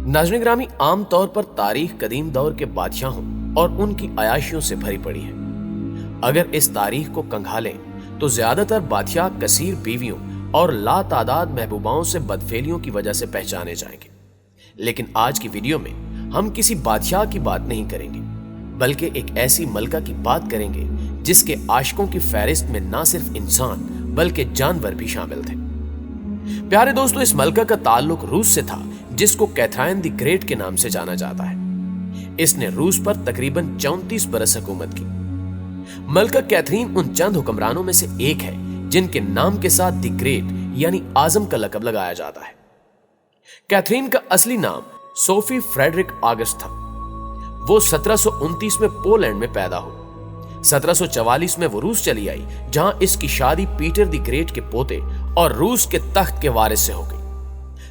नाज़रीन ग्रामी, आम तौर पर तारीख कदीम दौर के बादशाहों और उनकी अयाशियों से भरी पड़ी है। अगर इस तारीख को कंघालें तो ज्यादातर बादशाह कसीर बीवियों और लातादाद महबूबाओं से बदफेलियों की वजह से पहचाने जाएंगे। लेकिन आज की वीडियो में हम किसी बादशाह की बात नहीं करेंगे, बल्कि एक ऐसी मलका की बात करेंगे जिसके आशिकों की फहरिस्त में ना सिर्फ इंसान बल्कि जानवर भी शामिल थे। प्यारे दोस्तों, इस मलका का ताल्लुक रूस से था, जिसको कैथरीन द ग्रेट के नाम से जाना जाता है। इसने रूस पर तकरीबन 34 बरस हुकूमत की। मलका कैथरीन उन चंद हुक्मरानों में से एक है जिनके नाम के साथ द ग्रेट यानी आजम का लकब लगाया जाता है। कैथरीन का असली नाम सोफी फ्रेडरिक ऑगस्ट था। वो 1729 में पोलैंड में पैदा हुई। 1744 में वो रूस चली आई, जहां इसकी शादी पीटर द ग्रेट के पोते और रूस के तख्त के वारिस से हो गई।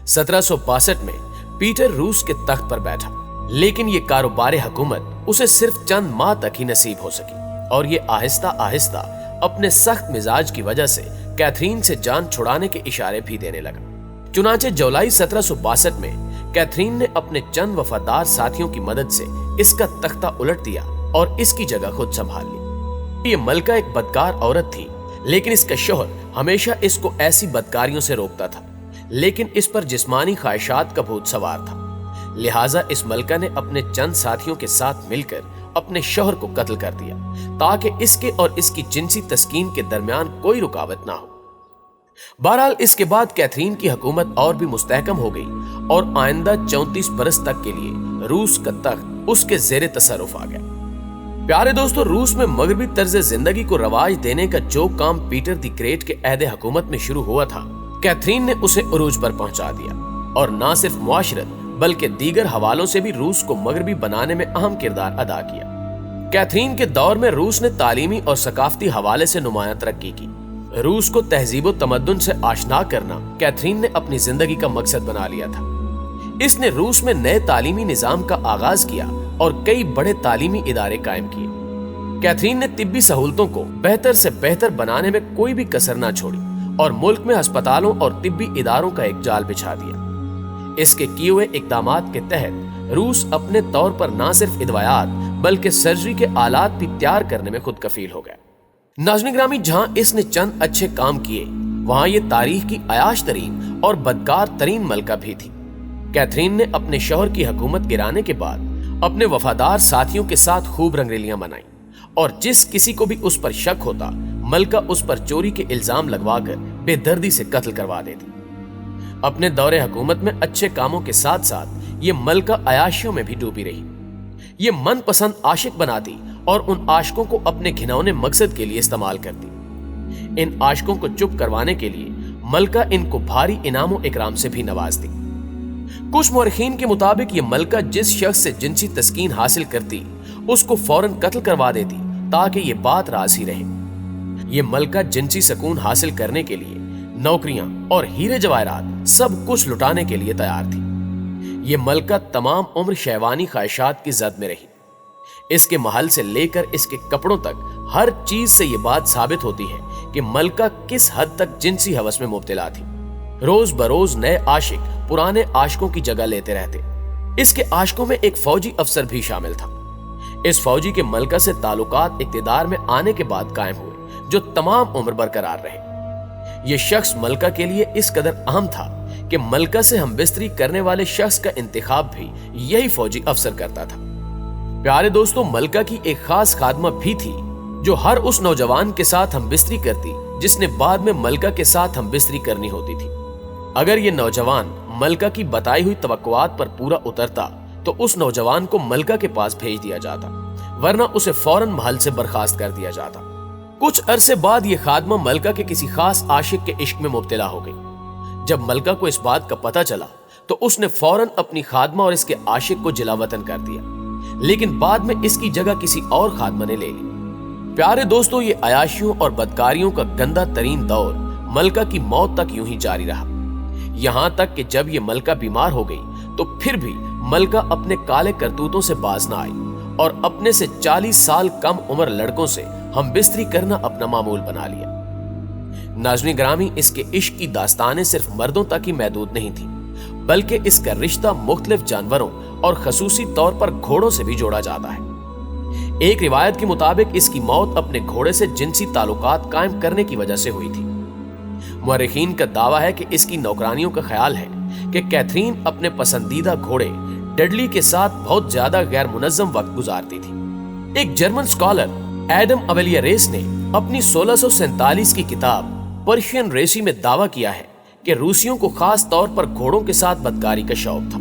1762 में पीटर रूस के तख्त पर बैठा, लेकिन ये कारोबार हुकूमत उसे सिर्फ चंद माह तक ही नसीब हो सकी और ये आहिस्ता आहिस्ता अपने सख्त मिजाज की वजह से कैथरीन से जान छुड़ाने के इशारे भी देने लगा। चुनाचे जुलाई 1762 में कैथरीन ने अपने चंद वफादार साथियों की मदद से इसका तख्ता उलट दिया और इसकी जगह खुद संभाल ली। ये मलका एक बदकार औरत थी, लेकिन इसका शौहर हमेशा इसको ऐसी बदकारियों से रोकता था, लेकिन इस पर जिस्मानी ख्वाहिशात का भूत सवार था। लिहाजा इस मलका ने अपने चंद साथियों के साथ मिलकर अपने शौहर को कत्ल कर दिया, ताकि इसके और इसकी जिनसी तस्कीन के दरमियान कोई रुकावट ना हो। बहरहाल इसके बाद कैथरीन की हुकूमत और भी मुस्तहकम हो गई और आइंदा 34 बरस तक के लिए रूस का तख्त उसके ज़ेरे तसर्रुफ आ गया। प्यारे दोस्तों, रूस में मगरबी तर्ज जिंदगी को रवाज देने का जो काम पीटर द ग्रेट के अहद हुकूमत में शुरू हुआ था, कैथरीन ने उसे उरूज पर पहुंचा दिया और ना सिर्फ मुआशरत बल्कि दीगर हवालों से भी रूस को मगरबी बनाने में अहम किरदार अदा किया। कैथरीन के दौर में रूस ने तालीमी और सकाफती हवाले से नुमायां तरक्की की। रूस को तहजीब व तमद्दुन से आशना करना कैथरीन ने अपनी जिंदगी का मकसद बना लिया था। इसने रूस में नए तालीमी निजाम का आगाज किया और कई बड़े तालीमी इदारे कायम किए। कैथरीन ने तिब्बी सहूलतों को बेहतर से बेहतर बनाने में कोई भी कसर ना छोड़ी और मुल्क में अस्पतालों और तिब्बी इदारों का एक जाल बिछा दिया। इसके किए हुए इक़दामात के तहत रूस अपने तौर पर ना सिर्फ इदवायात बल्कि सर्जरी के आलात भी तैयार करने में खुद कफील हो गया। नाज़रीन ग्रामी, जहां इसने चंद अच्छे काम किए, वहां ये तारीख की अयाश तरीन और बदकार तरीन मलका भी थी। कैथरीन ने अपने शौहर की हुकूमत गिराने के बाद अपने वफादार साथियों के साथ खूब रंगरेलियां मनाई और जिस किसी को भी उस पर शक होता, मलका उस पर चोरी के इल्जाम लगवाकर बेदर्दी से कत्ल करवा देती। अपने दौरे हुकूमत में अच्छे कामों के साथ साथ ये मलका अयाशियों में भी डूबी रही। ये मनपसंद आशिक बनाती और उन आशिकों को अपने घिनौने मकसद के लिए इस्तेमाल करती। इन आशिकों को चुप करवाने के लिए मलका इनको भारी इनामों इकराम से भी नवाजती। कुछ मुअर्रिखीन के मुताबिक ये मलका जिस शख्स से जिनसी तस्कीन हासिल करती, उसको फौरन कत्ल करवा देती ताकि ये बात राज ही रहे। ये मलका जिनसी सुकून हासिल करने के लिए नौकरियां और हीरे जवाहरात सब कुछ लुटाने के लिए तैयार थी। ये मलका तमाम उम्र शहवानी ख्वाहिशात की जद में रही। इसके महल से लेकर इसके कपड़ों तक हर चीज से ये बात साबित होती है कि मलका किस हद तक जिनसी हवस में मुब्तला थी। रोज बरोज नए आशिक पुराने आशिकों की जगह लेते रहते। इसके आशिकों में एक फौजी अफसर भी शामिल था। इस फौजी के मलका से ताल्लुकात इक्तिदार में आने के बाद कायम हुए, जो तमाम उम्र बरकरार रहे। यह शख्स मलका के लिए इस कदर अहम था कि मलका से हमबिस्तरी करने वाले शख्स का इंतखाब भी यही फौजी अफसर करता था। प्यारे दोस्तों, मलका की एक खास खादमा भी थी जो हर उस नौजवान के साथ हमबिस्तरी करती जिसने बाद में मलका के साथ हमबिस्तरी करनी होती थी। अगर ये नौजवान मलका की बताई हुई तवक्कुआत पर पूरा उतरता तो उस नौजवान को मलका के पास भेज दिया जाता, वरना उसे फौरन महल से बर्खास्त कर दिया जाता। कुछ अरसे बाद ये खादमा मलका के किसी खास आशिक के इश्क में मुब्तला हो गई। जब मलका को इस बात का पता चला तो उसने फौरन अपनी खादमा और इसके आशिक को जिलावतन कर दिया, लेकिन बाद में इसकी जगह किसी और खादमा ने ले ली। प्यारे दोस्तों, ये अयाशियों और बदकारियों का गंदा तरीन दौर मलका की मौत तक यूं ही जारी रहा। यहां तक कि जब ये मलका बीमार हो गई तो फिर भी मलका अपने काले करतूतों से बाज ना आई और अपने से 40 साल कम उम्र लड़कों से हमबिस्तरी करना अपना मामूल बना लिया। नाज़रीन ग्रामी, इसके इश्क की दास्तानें सिर्फ मर्दों तक ही महदूद नहीं थी, बल्कि इसका रिश्ता मुख्तलिफ जानवरों और खसूसी तौर पर घोड़ों से भी जोड़ा जाता है। एक रिवायत के मुताबिक इसकी मौत अपने घोड़े से जिनसी ताल्लुकात कायम करने की वजह से हुई थी। मुअर्रिखीन का दावा है कि इसकी नौकरानियों का ख्याल है कि कैथरीन अपने पसंदीदा घोड़े डडली के साथ बहुत ज्यादा गैर मुनज़्ज़म वक्त गुजारती थी। एक जर्मन स्कॉलर एडम अवेलियरेस ने अपनी 1647 की किताब पर्शियन रेसी में दावा किया है कि रूसियों को खास तौर पर घोड़ों के साथ बदकारी का शौक था।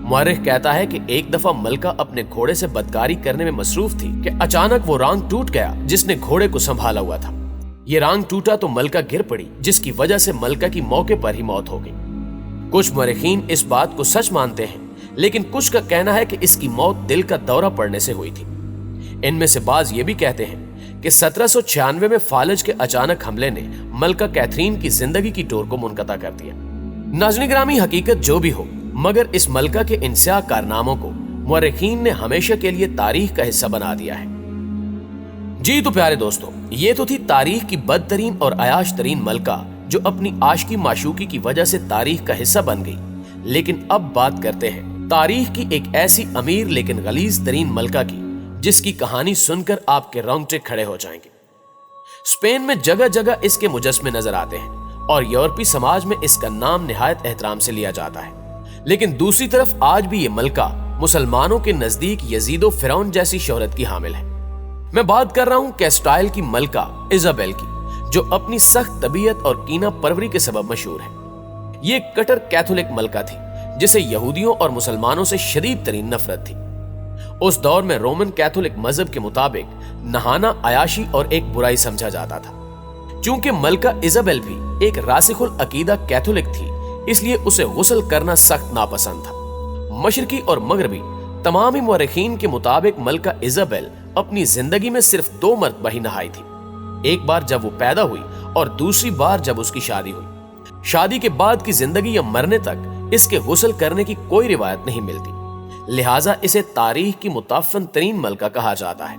मुअर्रिख कहता है कि एक दफा मलका अपने घोड़े से बदकारी करने में मसरूफ थी कि अचानक वो रांग टूट गया जिसने घोड़े को संभाला हुआ था। ये रांग टूटा तो मलका गिर पड़ी, जिसकी वजह से मलका की मौके पर ही मौत हो गई। कुछ मुअर्रिखीन इस बात को सच मानते हैं, लेकिन कुछ का कहना है कि इसकी मौत दिल का दौरा पड़ने से हुई थी। इनमें से बाज ये भी कहते हैं कि 1796 में फालज के अचानक हमले ने मलका कैथरीन की जिंदगी की डोर को मुनक़ता कर दिया। नाज़रीन गिरामी, हकीकत जो भी हो, मगर इस मलका के इंस्या कारनामों को मुअर्रिखीन ने हमेशा के लिए तारीख का हिस्सा बना दिया है। जी तो प्यारे दोस्तों, ये तो थी तारीख की बदतरीन और अयाश तरीन मलका जो अपनी आशिकी माशूकी की वजह से तारीख का हिस्सा बन गई। लेकिन अब बात करते हैं तारीख की एक ऐसी अमीर लेकिन गलीज तरीन मलका की जिसकी कहानी सुनकर आपके रोंगटे खड़े हो जाएंगे। स्पेन में जगह जगह इसके मुजस्मे नजर आते हैं और यूरोपीय समाज में इसका नाम निहायत एहतराम से लिया जाता है। लेकिन दूसरी तरफ आज भी ये मलका मुसलमानों के नजदीक यजीदो फिरौन जैसी शोहरत की हामिल है। मैं बात कर रहा हूं कैस्टाइल की मलका इजाबेल की, जो अपनी सख्त तबीयत और कीना परवरी के सबब मशहूर है। ये कट्टर कैथोलिक मलका थी जिसे यहूदियों और मुसलमानों से शदीद तरीन नफरत थी। उस दौर में रोमन कैथोलिक मजहब के मुताबिक नहाना अयाशी और एक बुराई समझा जाता था। चूंकि मलका इजाबेल भी एक रासिखुल अकीदा कैथोलिक थी, इसलिए उसे गुस्ल करना सख्त नापसंद था। मशरकी और मगरबी तमाम मुअर्रिखीन के मुताबिक मलका इजाबेल अपनी जिंदगी में सिर्फ 2 मरतबा ही नहाई थी। एक बार जब वो पैदा हुई और दूसरी बार जब उसकी शादी हुई। शादी के बाद की जिंदगी या मरने तक इसके गुस्ल करने की कोई रिवायत नहीं मिलती, लिहाजा इसे तारीख की मुताफ़न तरीन मलका कहा जाता है।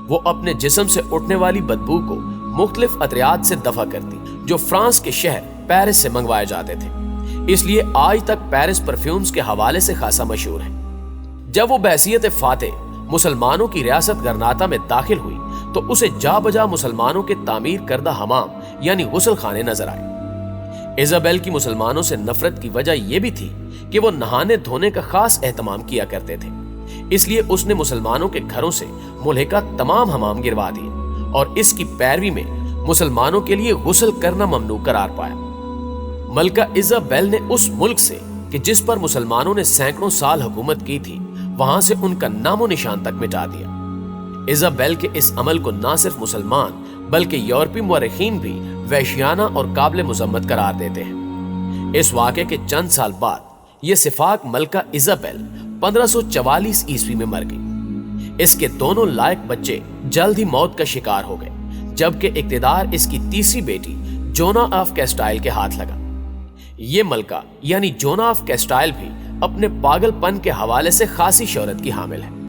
वो अपने जिस्म से उठने वाली बदबू को मुख्तलिफ अतरियात से दफा करती, जो फ्रांस के शहर पेरिस से मंगवाए जाते थे। इसलिए आज तक पेरिस परफ्यूम्स के हवाले से खासा मशहूर है। जब वो बहसियत फातेह मुसलमानों की रियासत गरनाता में दाखिल हुई तो उसे जा बजा मुसलमानों के तामीर करदा हमाम यानी गुस्ल खाने नजर आए। इजाबेल की मुसलमानों से नफरत की वजह यह भी थी कि वो नहाने धोने का खास एहतमाम किया करते थे, इसलिए उसने मुसलमानों के घरों से मुल्हिका तमाम हमाम गिरवा दिए और इसकी पैरवी में मुसलमानों के लिए गुस्ल करना ममनू करार पाया। मलका इजाबेल ने उस मुल्क से कि जिस पर मुसलमानों ने सैकड़ों साल हुकूमत की थी, वहां से उनका नामो निशान तक मिटा दिया। इजाबेल के इस अमल को न सिर्फ मुसलमान बल्कि यूरोपीय मुअर्रिखीन भी वहशियाना और काबिल मुजम्मत करार देते हैं। इस वाक़े के चंद साल बाद यह सिफाक मलका इजाबेल 1544 ईस्वी में मर गई। इसके दोनों लायक बच्चे जल्द ही मौत का शिकार हो गए, जबकि इक्तिदार इसकी तीसरी बेटी जोना ऑफ कैस्टाइल के हाथ लगा। ये मलका यानी जोना ऑफ कैस्टाइल भी अपने पागलपन के हवाले से खासी शोहरत की हामिल है।